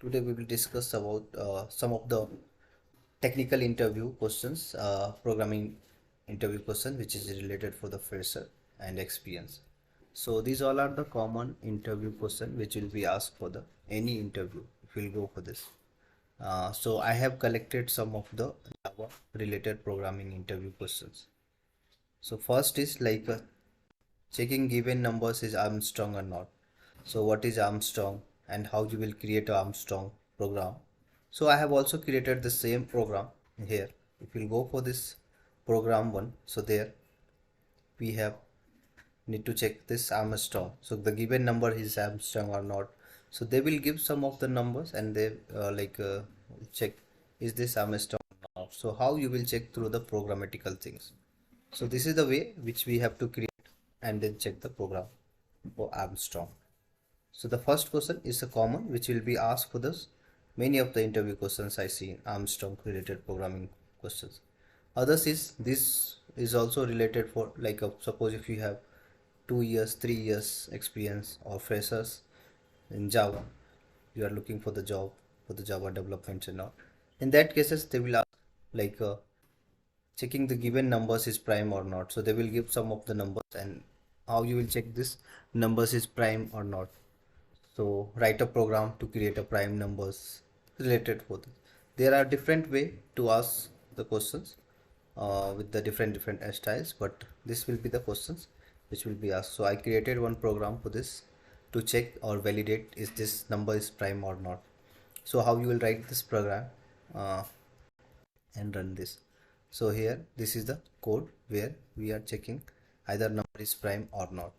Today we will discuss about some of the technical interview questions, programming interview question, which is related for the fresher and experience. So these all are the common interview question which will be asked for the any interview if you'll go for this. So I have collected some of the Java related programming interview questions. So first is like checking given numbers is Armstrong or not. So what is Armstrong and how you will create a Armstrong program. So I have also created the same program here. If you go for this program one, so there we have need to check this Armstrong. So the given number is Armstrong or not. So they will give some of the numbers and they check is this Armstrong or not. So how you will check through the programmatical things. So this is the way which we have to create and then check the program for Armstrong. So the first question is a common which will be asked for this many of the interview questions I see in Armstrong related programming questions. Others is this is also related for like suppose if you have 2 years, 3 years experience or freshers in Java, you are looking for the job for the Java development and all. In that cases they will ask like checking the given numbers is prime or not. So they will give some of the numbers and how you will check this numbers is prime or not. So write a program to create a prime numbers related for this. There are different way to ask the questions with the different styles, but this will be the questions which will be asked. So I created one program for this to check or validate is this number is prime or not. So how you will write this program uh, and run this. So here this is the code where we are checking either number is prime or not.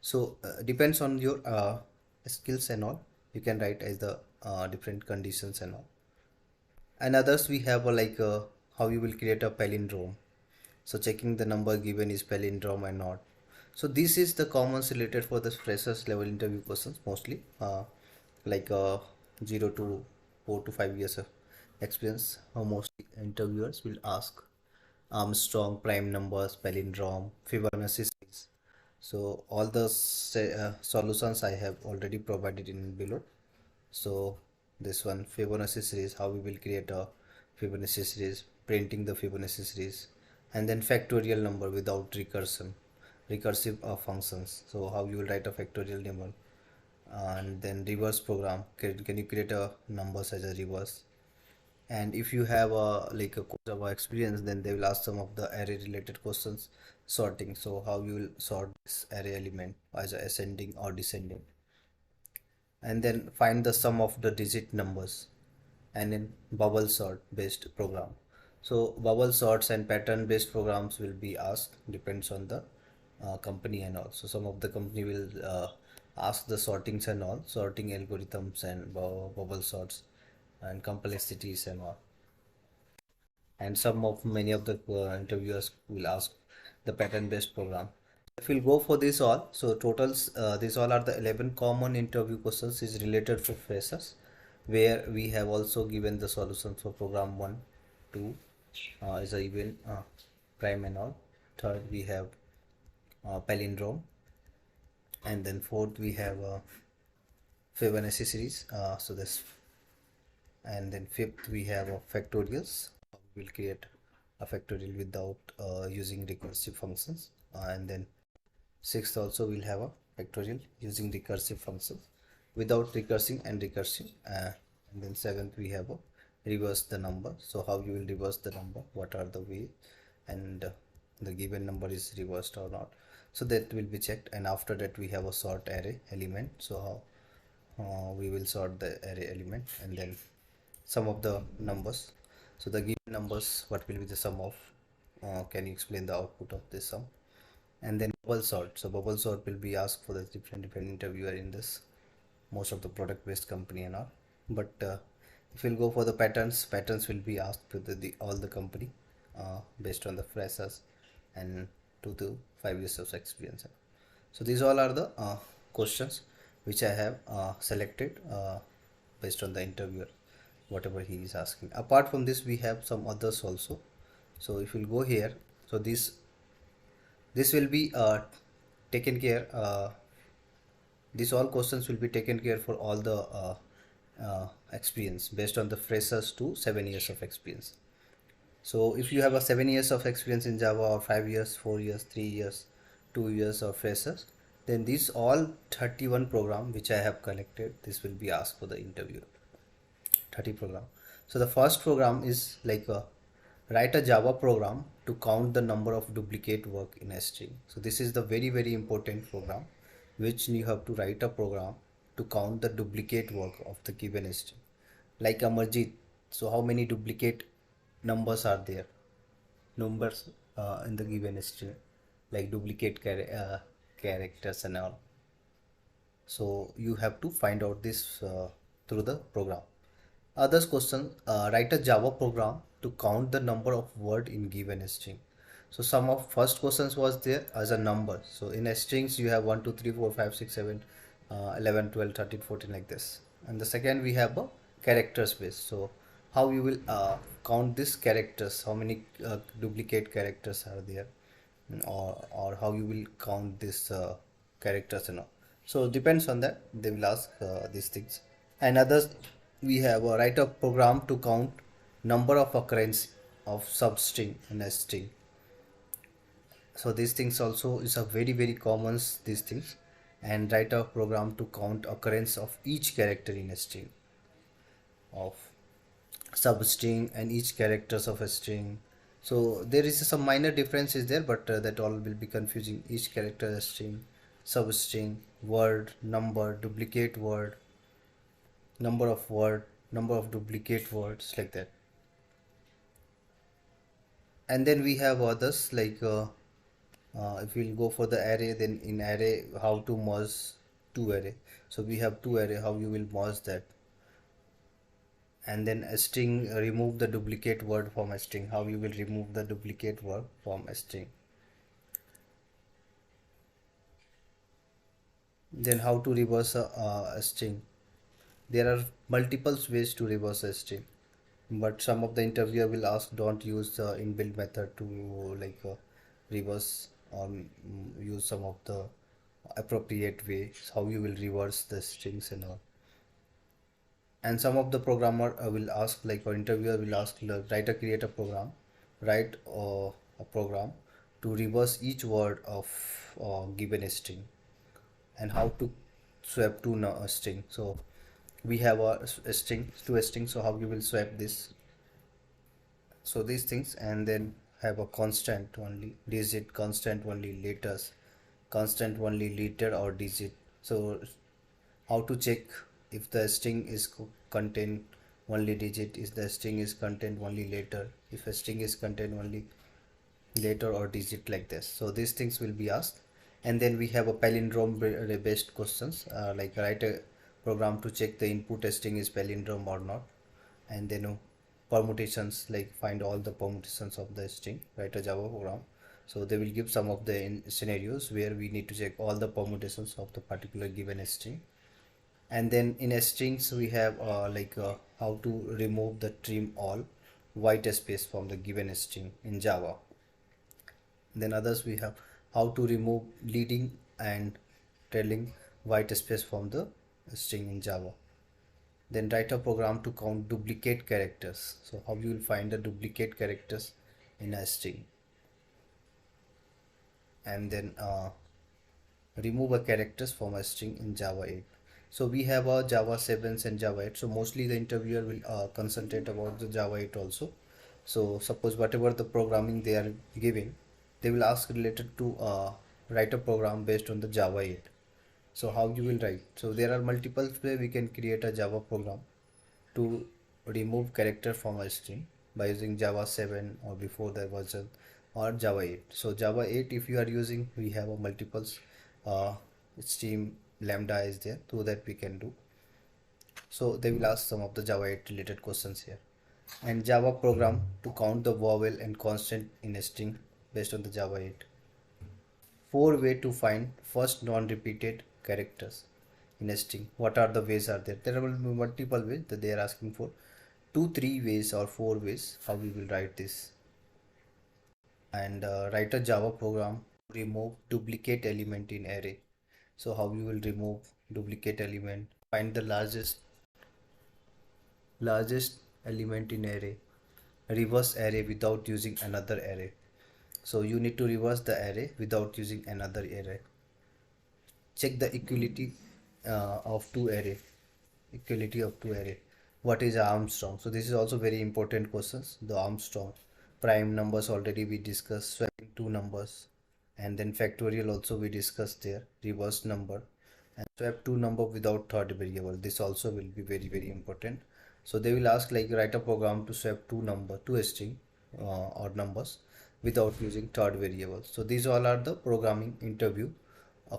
So depends on your skills and all, you can write as the different conditions and all. And others we have how you will create a palindrome, so checking the number given is palindrome or not. So this is the commons related for the freshers level interview questions mostly, like 0 to 4 to 5 years of experience. Mostly interviewers will ask Armstrong, prime numbers, palindrome, Fibonacci series. So all the solutions I have already provided in below. So this one Fibonacci series, how we will create a Fibonacci series, printing the Fibonacci series, and then factorial number without recursive functions. So how you will write a factorial number, and then reverse program. Can you create a numbers as a reverse? And if you have a like a Java experience, then they will ask some of the array related questions, sorting. So how you will sort this array element as a ascending or descending, and then find the sum of the digit numbers, and in bubble sort based program. So bubble sorts and pattern based programs will be asked, depends on the company and all. So some of the company will ask the sortings and all, sorting algorithms and bubble sorts and complexities and all. And some of many of the interviewers will ask the pattern based program. If we'll go for this all, so totals these all are the 11 common interview questions is related for freshers, where we have also given the solutions for program 1 2 is a even prime and all. Third we have palindrome, and then fourth we have Fibonacci series, so this, and then fifth we have factorials. We'll create a factorial without using recursive functions, and then sixth also we'll have a factorial using recursive functions without recursing and recursing, and then seventh we have a reverse the number. So how you will reverse the number, what are the way, and the given number is reversed or not, so that will be checked. And after that we have a sort array element, so how we will sort the array element, and then sum of the numbers. So the given numbers, what will be the sum of, can you explain the output of this sum? And then bubble sort. So bubble sort will be asked for the different interviewer in this most of the product based company and all. But if we'll go for the patterns will be asked to the all the company based on the freshers and 2 to 5 years of experience. So these all are the questions which I have selected based on the interviewer, whatever he is asking. Apart from this we have some others also. So if we'll go here, so this will be taken care, these all questions will be taken care for all the experience based on the freshers to 7 years of experience. So if you have a 7 years of experience in Java, or 5 years, 4 years, 3 years, 2 years of freshers, then these all 31 program which I have collected, this will be asked for the interview. 30 program. So the first program is like write a Java program to count the number of duplicate work in a string. So this is the very important program which you have to write a program to count the duplicate work of the given string. Like Amarjit, so how many duplicate numbers are there? Numbers in the given string, like duplicate characters and all. So you have to find out this through the program. Others question, write a Java program to count the number of word in given string. So some of first questions was there as a number. So in a strings you have 1, 2, 3, 4, 5, 6, 7, 11, 12, 13, 14 like this. And the second we have a characters base. So how you will count these characters, how many duplicate characters are there, or how you will count these characters and all. So depends on that they will ask these things. And others we have a write a program to count number of occurrence of substring in a string. So these things also is a very common these things. And write a program to count occurrence of each character in a string, of substring and each characters of a string. So there is some minor differences there, but that all will be confusing. Each character a string, substring, word, number, duplicate word, number of word, number of duplicate words, like that. And then we have others like if we'll go for the array, then in array how to merge two array. So we have two array, how you will merge that. And then a string, remove the duplicate word from a string, how you will remove the duplicate word from a string. Then how to reverse a string. There are multiple ways to reverse a string, but some of the interviewer will ask don't use the inbuilt method to like reverse, or use some of the appropriate ways how you will reverse the strings and all. And some of the programmer will ask, like, or interviewer will ask, write a create a program, write a program to reverse each word of given string, and how to swap to a string. So we have a string to a string, so how you will swap this. So these things. And then have a constant only digit, constant only letters, constant only letter or digit. So how to check if the string is contain only digit, if the string is contain only letter, if a string is contain only letter or digit, like this. So these things will be asked. And then we have a palindrome based questions, like write a program to check the input string is palindrome or not. And then permutations, like find all the permutations of the string, write a Java program. So they will give some of the scenarios where we need to check all the permutations of the particular given string. And then in strings we have how to remove the trim all white space from the given string in Java. Then others we have how to remove leading and trailing white space from the string in Java. Then write a program to count duplicate characters. So how you will find the duplicate characters in a string. And then remove a characters from a string in Java 8. So we have a Java 7 and Java 8. So mostly the interviewer will concentrate about the Java 8 also. So suppose whatever the programming they are giving, they will ask related to write a program based on the Java 8. So how you will write? So there are multiple ways we can create a Java program to remove character from a string by using Java 7 or before the version, or Java 8. So Java 8 if you are using, we have a multiples stream lambda is there, so that we can do. So they will ask some of the Java 8 related questions here. And Java program to count the vowel and constant in a string based on the Java 8. 4 way to find first non-repeated characters in a string. What are the ways are there? There will be multiple ways that they are asking for. 2, 3 ways or 4 ways how we will write this. And write a Java program to remove duplicate element in array. So how you will remove duplicate element? Find the largest largest element in array, reverse array without using another array. So you need to reverse the array without using another array. Check the of two array equality of two array. What is Armstrong? So this is also very important questions. The Armstrong prime numbers already we discussed, swapping two numbers, and then factorial also we discussed there, reverse number, and swap two number without third variable. This also will be very important. So they will ask like write a program to swap two string or numbers without using third variable. So these all are the programming interview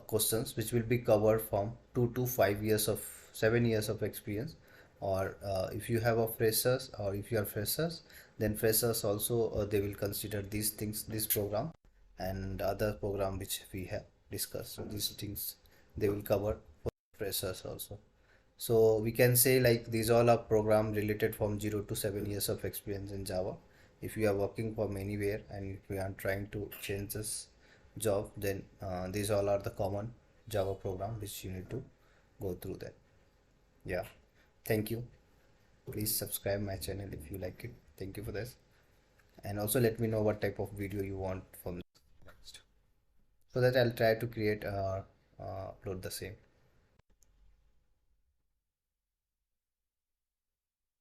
questions which will be covered from 2 to 5 years of 7 years of experience, or if you have a freshers, or if you are freshers, then freshers also they will consider these things, this program and other program which we have discussed. So these things they will cover for freshers also. So we can say like these all are program related from 0 to 7 years of experience in Java. If you are working from anywhere and if you are trying to change this job, then these all are the common Java program which you need to go through that. Yeah, thank you. Please subscribe my channel if you like it. Thank you for this, and also let me know what type of video you want from next, so that I'll try to create upload the same.